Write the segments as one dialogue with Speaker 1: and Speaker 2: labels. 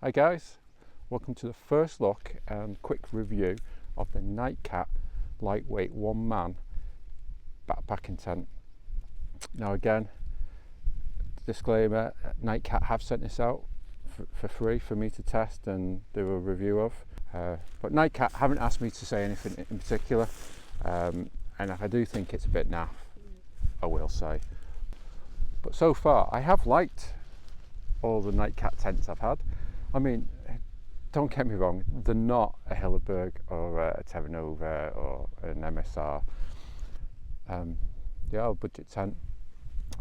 Speaker 1: Hi guys, welcome to the first look and quick review of the Nightcat lightweight one-man backpacking tent. Now again, disclaimer, Nightcat have sent this out for free for me to test and do a review of, but Nightcat haven't asked me to say anything in particular, and if I do think it's a bit naff, I will say. But so far I have liked all the Nightcat tents I've had. I mean, don't get me wrong, they're not a Hilleberg or a Terra Nova or an MSR. They are a budget tent,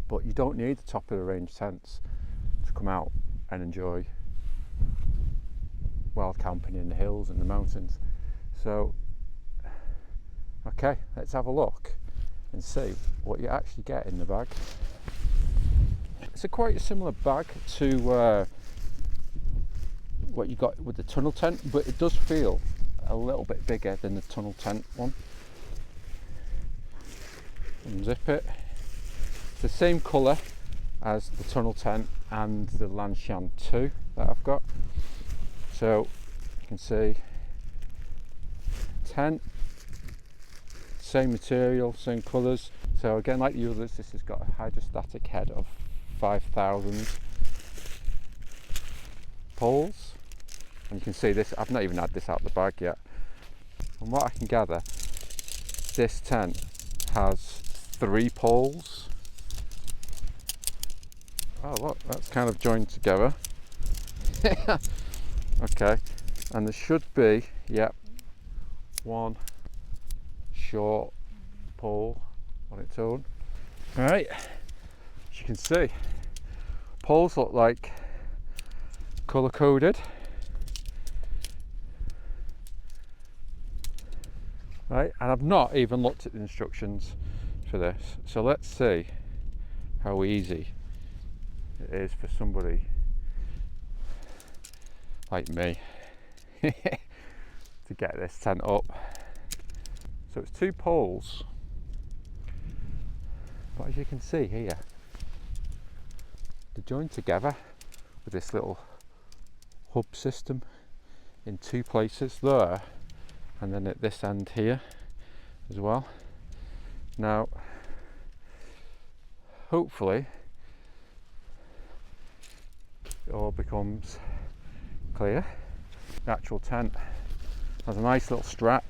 Speaker 1: but you don't need the top of the range tents to come out and enjoy wild camping in the hills and the mountains. So, okay, let's have a look and see what you actually get in the bag. It's quite a similar bag to what you got with the tunnel tent, but it does feel a little bit bigger than the tunnel tent one. Unzip it. It's the same colour as the tunnel tent and the Lanshan 2 that I've got. So you can see tent, same material, same colours. So again, like the others, this has got a hydrostatic head of 5,000 poles, and you can see this, I've not even had this out of the bag yet. From what I can gather, this tent has 3 poles. Oh look, that's kind of joined together. Okay, and there should be, yep, 1 short pole on its own. Alright, as you can see, poles look like colour coded. Right, and I've not even looked at the instructions for this, so let's see how easy it is for somebody like me to get this tent up. So it's 2 poles, but as you can see here, they're joined together with this little hub system in 2 places there, and then at this end here as well. Now hopefully it all becomes clear. The actual tent has a nice little strap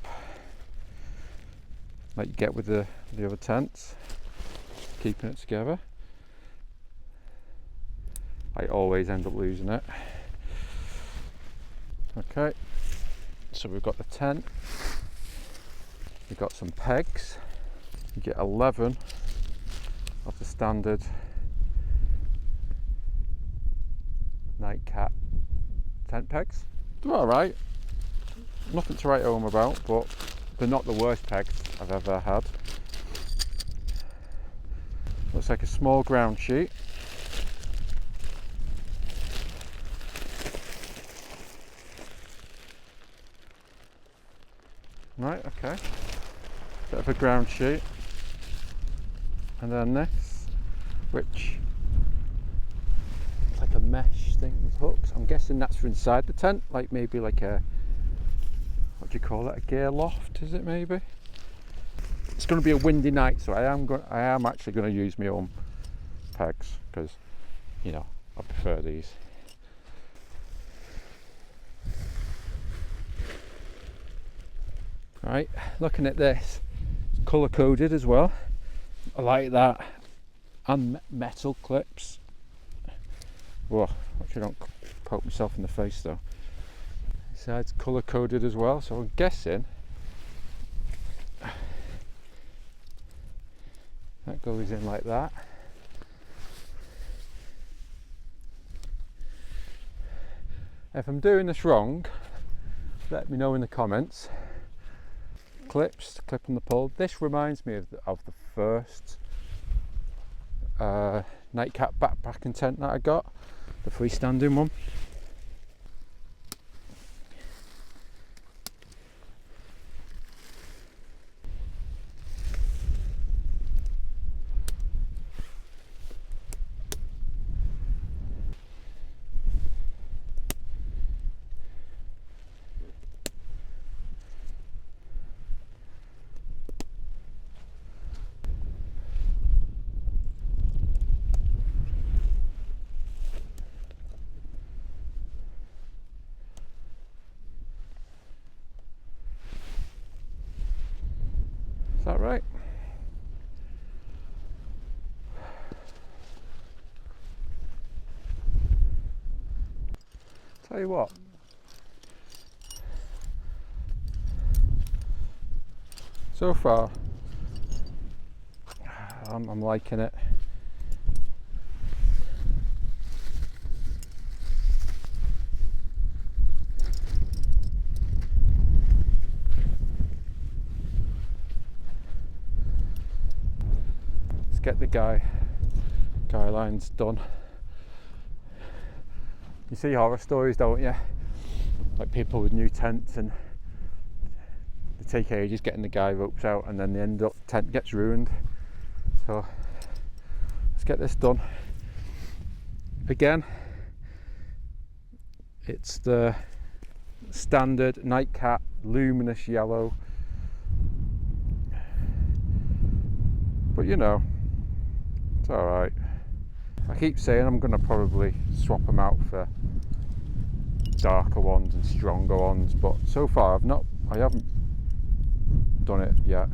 Speaker 1: like you get with the other tents, keeping it together. I always end up losing it. Okay, so we've got the tent, we've got some pegs. You get 11 of the standard Nightcat tent pegs. They're alright, nothing to write home about, but they're not the worst pegs I've ever had. Looks like a small ground sheet. Right, okay, bit of a ground sheet, and then this, which is like a mesh thing with hooks. I'm guessing that's for inside the tent, like maybe like a, what do you call it, a gear loft, is it maybe? It's going to be a windy night, so I am actually going to use my own pegs, because, you know, I prefer these. Right, looking at this, colour coded as well. I like that, and metal clips. Whoa, actually don't poke myself in the face though. So it's colour coded as well, so I'm guessing that goes in like that. If I'm doing this wrong, let me know in the comments. Clips to clip on the pole. This reminds me of the first Nightcat backpacking tent that I got, the freestanding one. Tell you what, so far I'm liking it. Let's get the guy lines done. You see horror stories, don't you? Like people with new tents and they take ages getting the guy ropes out and then they end up, tent gets ruined. So let's get this done. Again, it's the standard nightcap luminous yellow, but you know, it's alright. I keep saying I'm going to probably swap them out for darker ones and stronger ones, but so far I haven't done it yet.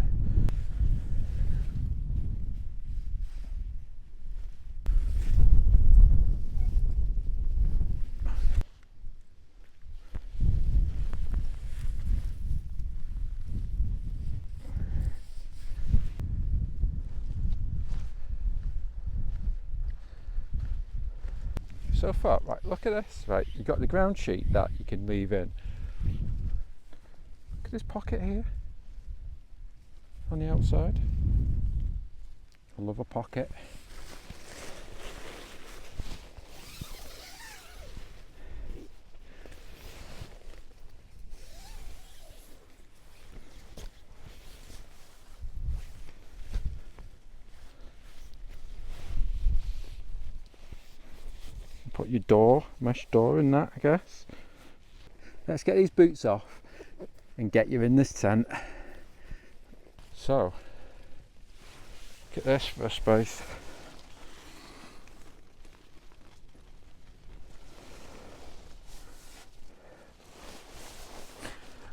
Speaker 1: So far, right, look at this, right, you've got the ground sheet that you can leave in. Look at this pocket here on the outside. I love a pocket. Put your door, mesh door in that, I guess. Let's get these boots off and get you in this tent. So, look at this for a space.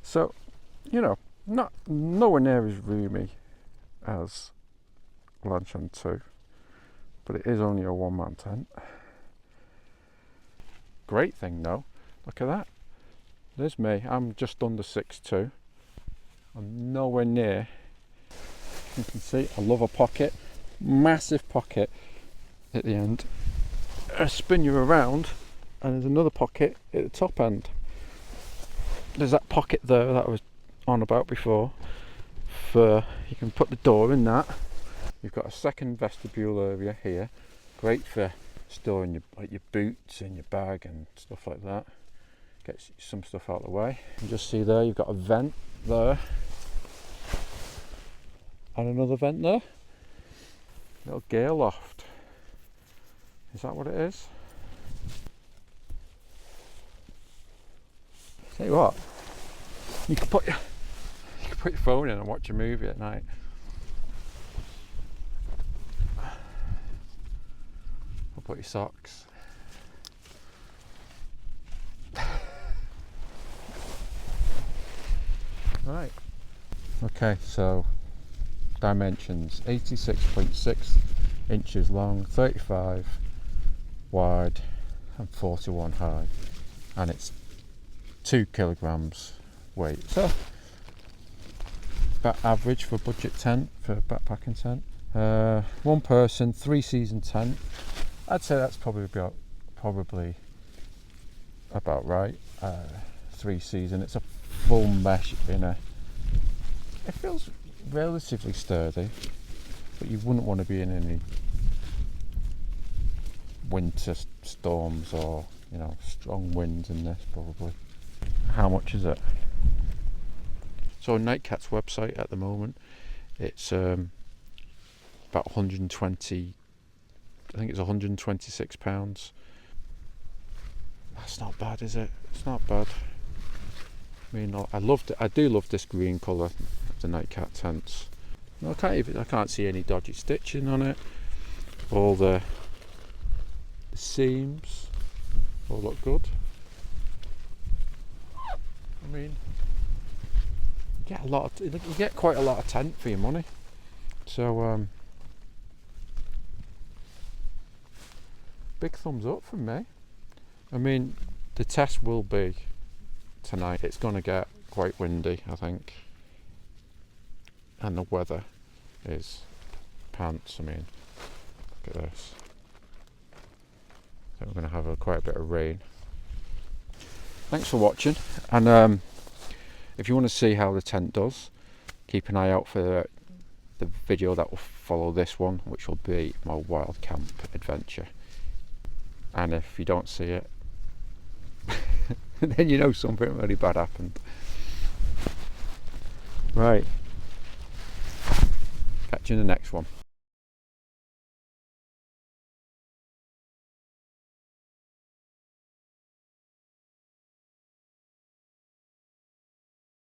Speaker 1: So, you know, nowhere near as roomy as Lanchan 2, but it is only a one-man tent. Great thing though, look at that. There's me, I'm just under 6'2". I'm nowhere near. You can see I love a pocket, massive pocket at the end. I spin you around and there's another pocket at the top end. There's that pocket there that I was on about before. You can put the door in that. You've got a second vestibule area here, great for storing your boots and your bag and stuff like that. Get some stuff out of the way. You just see there you've got a vent there and another vent there. Little gear loft. Is that what it is? Tell you what, you can put your phone in and watch a movie at night. Put your socks. Right. Okay, so dimensions 86.6 inches long, 35 wide and 41 high, and it's 2 kilograms weight. So about average for a budget tent, for a backpacking tent. One person, 3-season tent. I'd say that's probably about right. 3-season. It's a full mesh inner. It feels relatively sturdy, but you wouldn't want to be in any winter storms or, you know, strong winds in this probably. How much is it? So on Nightcat's website at the moment, it's about 120. I think it's £126. That's not bad, is it? It's not bad. I mean, I do love this green colour of the Nightcat tents. I can't see any dodgy stitching on it. All the seams all look good. I mean, you get quite a lot of tent for your money. So big thumbs up from me. I mean, The test will be tonight. It's going to get quite windy, I think, and the weather is pants. I mean, look at this. So we're going to have quite a bit of rain. Thanks for watching, and if you want to see how the tent does, keep an eye out for the video that will follow this one, which will be my wild camp adventure. And if you don't see it, then you know something really bad happened. Right, catch you in the next one.